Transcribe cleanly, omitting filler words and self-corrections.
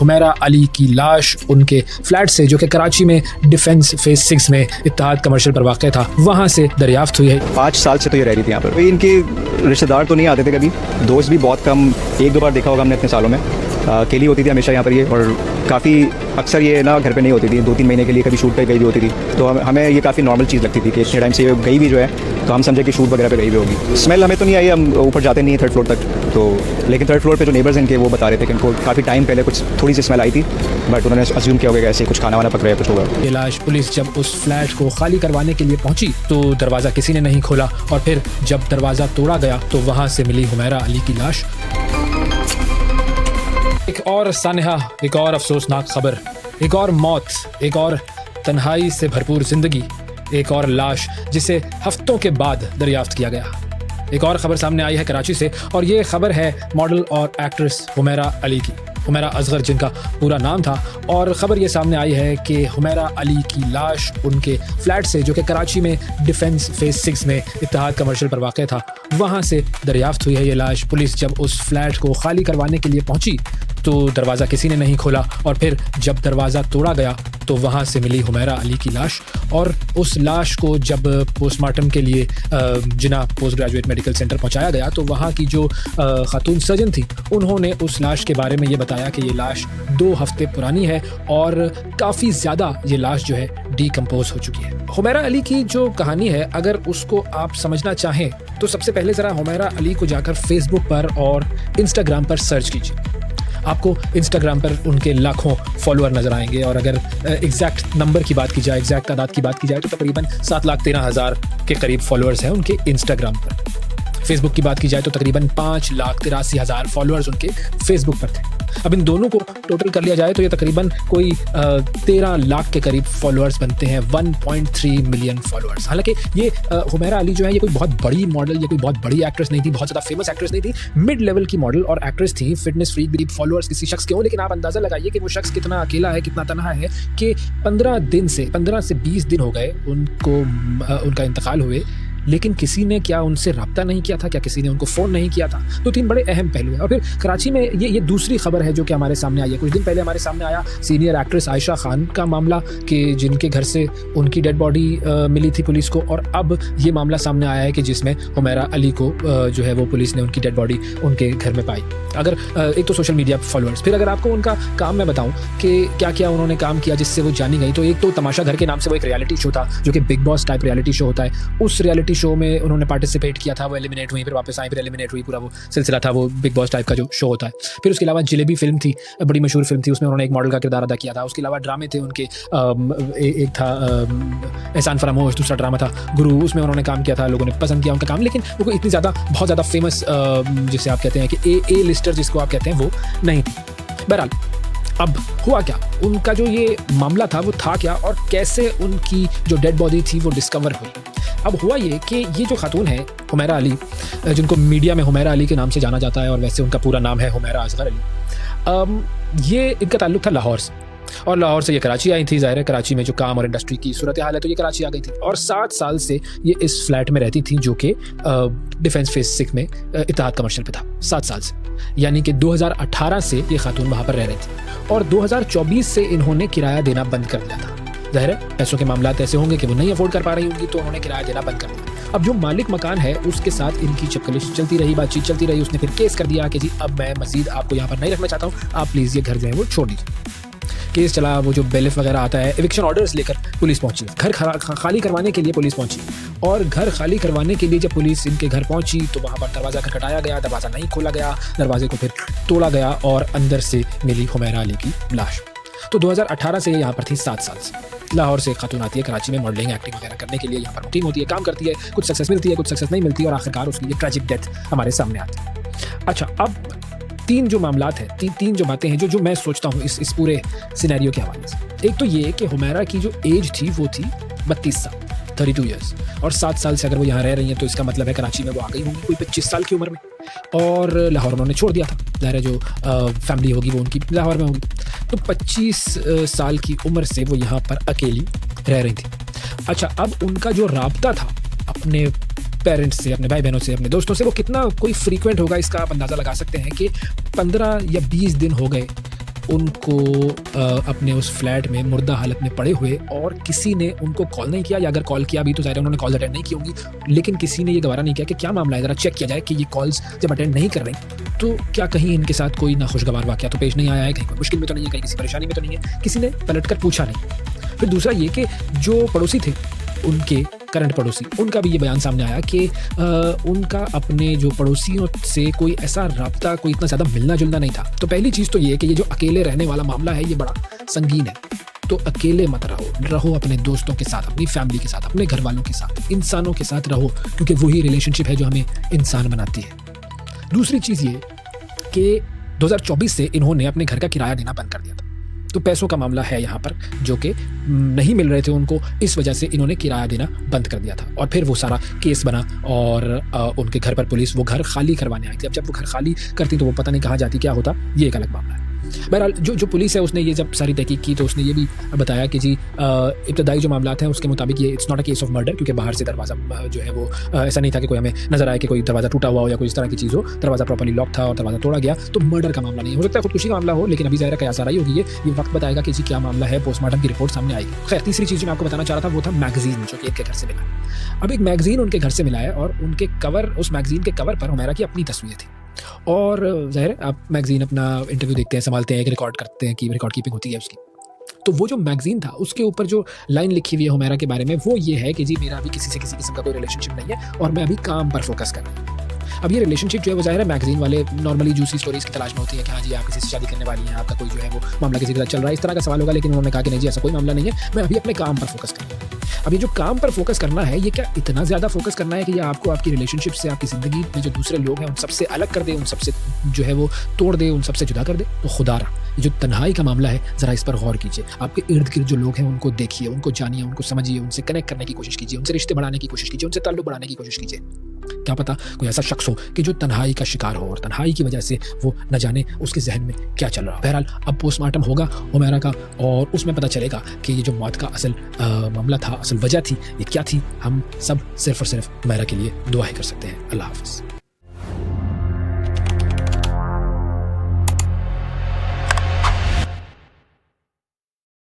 हुमैरा अली की लाश उनके फ्लैट से, जो कि कराची में डिफेंस फेज 6 में इत्तेहाद कमर्शियल पर वाक़ था, वहाँ से दरियाफ्त हुई है। 5 साल से तो ये रह रही थी यहाँ पर। इनके रिश्तेदार तो नहीं आते थे कभी, दोस्त भी बहुत कम, 1-2 बार देखा होगा हमने इतने सालों में। अकेली होती थी हमेशा यहाँ पर ये, और काफ़ी अक्सर ये ना घर पे नहीं होती थी, 2-3 महीने के लिए कभी शूट पे गई भी होती थी। तो हमें ये काफ़ी नॉर्मल चीज़ लगती थी कि इतने टाइम से ये गई भी जो है, तो हम समझे कि शूट वगैरह पे गई भी होगी। स्मेल हमें तो नहीं आई, हम ऊपर जाते नहीं 3rd फ्लोर तक, तो लेकिन 3rd फ्लोर पे जो नेबर्स इनके वो बता रहे थे कि इनको काफ़ी टाइम पहले कुछ थोड़ी सी स्मेल आई थी, बट उन्होंने अज्यूम किया होगा कि ऐसे कुछ खाना वाना पक रहा है, कुछ होगा। ये लाश पुलिस जब उस फ्लैट को खाली करवाने के लिए पहुंची तो दरवाज़ा किसी ने नहीं खोला, और फिर जब दरवाज़ा तोड़ा गया तो वहाँ से मिली हुमैरा अली की लाश। एक और सानहा, एक और अफसोसनाक खबर, एक और मौत, एक और तन्हाई से भरपूर जिंदगी, एक और लाश जिसे हफ्तों के बाद दरियाफ्त किया गया। एक और खबर सामने आई है कराची से, और ये खबर है मॉडल और एक्ट्रेस हुमैरा अली की, हुमैरा असगर जिनका पूरा नाम था। और ख़बर ये सामने आई है कि हुमैरा अली की लाश उनके फ्लैट से, जो कि कराची में डिफेंस फेज 6 में इत्तेहाद कमर्शियल पर वाक़ था, वहाँ से दरियाफ्त हुई है ये लाश। पुलिस जब उस फ्लैट को खाली करवाने के लिए पहुंची तो दरवाज़ा किसी ने नहीं खोला, और फिर जब दरवाज़ा तोड़ा गया तो वहाँ से मिली हुमैरा अली की लाश। और उस लाश को जब पोस्टमार्टम के लिए जिना पोस्ट ग्रेजुएट मेडिकल सेंटर पहुँचाया गया तो वहाँ की जो खातून सर्जन थी, उन्होंने उस लाश के बारे में ये बताया कि ये लाश 2 हफ्ते पुरानी है और काफ़ी ज़्यादा ये लाश जो है डीकम्पोज हो चुकी है। हुमैरा अली की जो कहानी है, अगर उसको आप समझना चाहें तो सबसे पहले ज़रा हुमैरा अली को जाकर फेसबुक पर और इंस्टाग्राम पर सर्च कीजिए। आपको इंस्टाग्राम पर उनके लाखों फॉलोअर नज़र आएंगे, और अगर एग्जैक्ट नंबर की बात की जाए, एग्जैक्ट तादाद की बात की जाए, तो तकरीबन 7,13,000 के करीब फॉलोअर्स हैं उनके इंस्टाग्राम पर। फेसबुक की बात की जाए तो तकरीबन 5,83,000 फॉलोअर्स उनके फेसबुक पर थे। अब इन दोनों को टोटल कर लिया जाए तो ये तकरीबन कोई 13 लाख के करीब फॉलोअर्स बनते हैं, 1.3 मिलियन फॉलोअर्स। हालांकि ये हुमैरा अली जो है, ये कोई बहुत बड़ी मॉडल या कोई बहुत बड़ी एक्ट्रेस नहीं थी, बहुत ज़्यादा फेमस एक्ट्रेस नहीं थी, मिड लेवल की मॉडल और एक्ट्रेस थी। फिटनेस फ्रीक भी फॉलोअर्स किसी शख्स के हों, लेकिन आप अंदाज़ा लगाइए कि वो शख्स कितना अकेला है, कितना तन्हा है कि 15 से 20 दिन हो गए उनको उनका इंतकाल हुए, लेकिन किसी ने क्या उनसे रब्ता नहीं किया था, क्या किसी ने उनको फ़ोन नहीं किया था। तो 3 बड़े अहम पहलू हैं। और फिर कराची में ये दूसरी खबर है जो कि हमारे सामने आई है। कुछ दिन पहले हमारे सामने आया सीनियर एक्ट्रेस आयशा खान का मामला कि जिनके घर से उनकी डेड बॉडी मिली थी पुलिस को, और अब ये मामला सामने आया है कि जिसमें हुमैरा अली को जो है वो पुलिस ने उनकी डेड बॉडी उनके घर में पाई। अगर एक तो सोशल मीडिया फॉलोअर्स, फिर अगर आपको उनका काम मैं बताऊं कि क्या क्या उन्होंने काम किया जिससे वो जानी गई, तो एक तो तमाशा घर के नाम से वो एक रियलिटी शो था जो कि big boss type reality show होता है। उस रियलिटी शो में उन्होंने पार्टिसिपेट किया था, वो एलिमिनेट हुई, फिर वापस आई, फिर एलिमिनेट हुई, पूरा वो सिलसिला था, वो बिग बॉस टाइप का जो शो होता है। फिर उसके अलावा जलेबी फिल्म थी, बड़ी मशहूर फिल्म थी, उसमें उन्होंने एक मॉडल का किरदार अदा किया था। उसके अलावा ड्रामे थे उनके, एक था एहसान फरामोश, दूसरा ड्रामा था गुरु, उसमें उन्होंने काम किया था, लोगों ने पसंद किया उनका काम, लेकिन वो कोई इतनी ज़्यादा बहुत ज़्यादा फेमस जिसे आप कहते हैं कि ए लिस्टर जिसको आप कहते हैं वो नहीं थी। बहरहाल अब हुआ क्या, उनका जो ये मामला था वो था क्या, और कैसे उनकी जो डेड बॉडी थी वो डिस्कवर हुई। अब हुआ ये कि ये जो खातून है हुमैरा अली, जिनको मीडिया में हुमैरा अली के नाम से जाना जाता है, और वैसे उनका पूरा नाम है हुमैरा असगर अली, ये इनका ताल्लुक़ था लाहौर से, और लाहौर से ये कराची आई थी। ज़ाहिर है कराची में जो काम और इंडस्ट्री की सूरत हाल है तो ये कराची आ गई थी, और 7 साल से ये इस फ्लैट में रहती थी जो कि डिफेंस फेज 6 में इत्तेहाद कमर्शियल पे था। 7 साल से, यानी कि 2018 से ये खातून वहाँ पर रह रही थी, और 2024 से इन्होंने किराया देना बंद कर दिया था। ज़ाहिर है पैसों के मामलात ऐसे होंगे कि वो नहीं अफोर्ड कर पा रही होंगी, तो उन्होंने किराया देना बंद कर दिया। अब जो मालिक मकान है उसके साथ इनकी चपकलिश चलती रही, बातचीत चलती रही। उसने फिर केस कर दिया कि जी अब मैं मज़ीद आपको यहाँ पर नहीं रखना चाहता हूँ, आप प्लीज़ ये घर जो है वो छोड़ दीजिए। केस चला, वो जो बेलिफ वगैरह आता है, एविक्शन ऑर्डर्स लेकर पुलिस पहुंची, घर खाली करवाने के लिए पुलिस पहुंची, और घर खाली करवाने के लिए जब पुलिस इनके घर पहुंची तो वहाँ पर दरवाज़ा खटखटाया गया, दरवाज़ा नहीं खोला गया, दरवाजे को फिर तोड़ा गया, और अंदर से मिली हुमैरा अली की लाश। तो 2018 से यहाँ पर थी, 7 साल से। लाहौर से खातून आती है कराची में मॉडलिंग एक्टिंग वगैरह करने के लिए, यहाँ पर टीम होती है, काम करती है, कुछ सक्सेस मिलती है, कुछ सक्सेस नहीं मिलती, और आखिरकार उसकी ये ट्रैजिक डेथ हमारे सामने आती है। अच्छा, अब 3 जो मामलात हैं, 3 जो बातें हैं जो मैं सोचता हूँ इस पूरे सिनेरियो के हवाले से। एक तो ये कि हुमैरा की जो एज थी वो थी 32 साल, 32 ईयर्स, और 7 साल से अगर वो यहाँ रह रही हैं तो इसका मतलब है कराची में वो आ गई होंगी कोई 25 साल की उम्र में, और लाहौर उन्होंने छोड़ दिया था। ज़ाहिर है जो फैमिली होगी वो उनकी लाहौर में होगी, तो 25 साल की उम्र से वो यहाँ पर अकेली रह रही थी। अच्छा, अब उनका जो राब्ता था अपने पेरेंट्स से, अपने भाई बहनों से, अपने दोस्तों से, वो कितना कोई फ्रीक्वेंट होगा इसका आप अंदाज़ा लगा सकते हैं कि 15 या 20 दिन हो गए उनको अपने उस फ्लैट में मुर्दा हालत में पड़े हुए, और किसी ने उनको कॉल नहीं किया, या अगर कॉल किया भी तो ज़ाहिर है उन्होंने कॉल्स अटेंड नहीं की होंगी, लेकिन किसी ने ये गवारा नहीं किया कि क्या मामला है, ज़रा चेक किया जाए कि ये कॉल्स जब अटेंड नहीं कर रही तो क्या कहीं इनके साथ कोई नाखुशगवार वाक़या तो पेश नहीं आया है, कहीं कोई मुश्किल में तो नहीं है, कहीं किसी परेशानी में तो नहीं है, किसी ने पलट कर पूछा नहीं। फिर दूसरा ये कि जो पड़ोसी थे उनके, करंट पड़ोसी, उनका भी ये बयान सामने आया कि उनका अपने जो पड़ोसियों से कोई ऐसा राब्ता, कोई इतना ज़्यादा मिलना जुलना नहीं था। तो पहली चीज़ तो ये है कि ये जो अकेले रहने वाला मामला है ये बड़ा संगीन है, तो अकेले मत रहो अपने दोस्तों के साथ, अपनी फैमिली के साथ, अपने घर वालों के साथ, इंसानों के साथ रहो, क्योंकि वही रिलेशनशिप है जो हमें इंसान बनाती है। दूसरी चीज़ ये कि 2024 से इन्होंने अपने घर का किराया देना बंद कर दिया था, तो पैसों का मामला है यहाँ पर, जो कि नहीं मिल रहे थे उनको, इस वजह से इन्होंने किराया देना बंद कर दिया था। और फिर वो सारा केस बना और उनके घर पर पुलिस वो घर खाली करवाने आई थी। अब जब वो घर खाली करती तो वो पता नहीं कहाँ जाती, क्या होता, ये एक अलग मामला है। बहरहाल जो पुलिस है उसने ये जब सारी तहकीक की तो उसने ये भी बताया कि जी इब्तदाई जो मामला हैं उसके मुताबिक ये it's not a case of murder, क्योंकि बाहर से दरवाज़ा जो है वो ऐसा नहीं था कि कोई हमें नजर आए कि कोई दरवाज़ा टूटा हुआ हो या कोई इस तरह की चीज़ हो, दरवाज़ा प्रॉपर्ली लॉक था और दरवाज़ा तोड़ा गया, तो मर्डर का मामला नहीं हो सकता, खुदकुशी का मामला हो, लेकिन अभी ज़ाहिर कयास आ रही होगी, ये वक्त बताएगा कि जी क्या मामला है, पोस्टमार्टम की रिपोर्ट सामने आएगी। खैर, तीसरी चीज़ जो मैं आपको बताना चाह रहा था वो था मैगजीन, जो कि एक के घर से मिला। अब एक मैगजीन उनके घर से मिला है और उनके कवर, उस मैगजीन के कवर पर हुमैरा की अपनी तस्वीर थी। और ज़ाहिर है आप मैगज़ीन अपना इंटरव्यू देखते हैं, संभालते हैं, एक रिकॉर्ड करते हैं कि रिकॉर्ड कीपिंग होती है उसकी। तो वो जो मैगज़ीन था उसके ऊपर जो लाइन लिखी हुई है हुमैरा के बारे में वो ये है कि जी मेरा अभी किसी से किसी किस्म का कोई रिलेशनशिप नहीं है और मैं अभी काम पर फोकस कर रहा हूँ। अब ये रिलेशनशिप जो है वो ज़ाहिर है मैगज़ीन वाले नॉर्मली जूसी स्टोरीज़ की तलाश में होती है कि हाँ जी आप किसी से शादी करने वाली हैं, आपका कोई जो है वो मामला किसी के साथ चल रहा है, इस तरह का सवाल होगा, लेकिन उन्होंने कहा कि नहीं जी ऐसा कोई मामला नहीं है, मैं अभी अपने काम पर फोकस कर रहा हूँ। अब ये जो काम पर फोकस करना है, ये क्या इतना ज़्यादा फोकस करना है कि ये आपको आपकी रिलेशनशिप से, आपकी ज़िंदगी में जो दूसरे लोग हैं उन सबसे अलग कर दे, उन सबसे जो है वो तोड़ दे, उन सबसे जुदा कर दे? तो खुदारा ये जो तन्हाई का मामला है ज़रा इस पर गौर कीजिए। आपके इर्द गिर्द जो लोग हैं उनको देखिए, उनको जानिए, उनको समझिए, उनसे कनेक्ट करने की कोशिश कीजिए, उनसे रिश्ते बढ़ाने की कोशिश कीजिए, उनसे ताल्लुक बढ़ाने की कोशिश कीजिए। क्या पता कोई ऐसा शख्स हो कि जो तन्हाई का शिकार हो और तन्हाई की वजह से वो न जाने उसके जहन में क्या चल रहा हो। बहरहाल अब पोस्टमार्टम होगा हुमैरा का और उसमें पता चलेगा कि ये जो मौत का असल मामला था, असल वजह थी, ये क्या थी। हम सब सिर्फ और सिर्फ हुमैरा के लिए दुआएं कर सकते हैं। अल्लाह हाफ़िज़।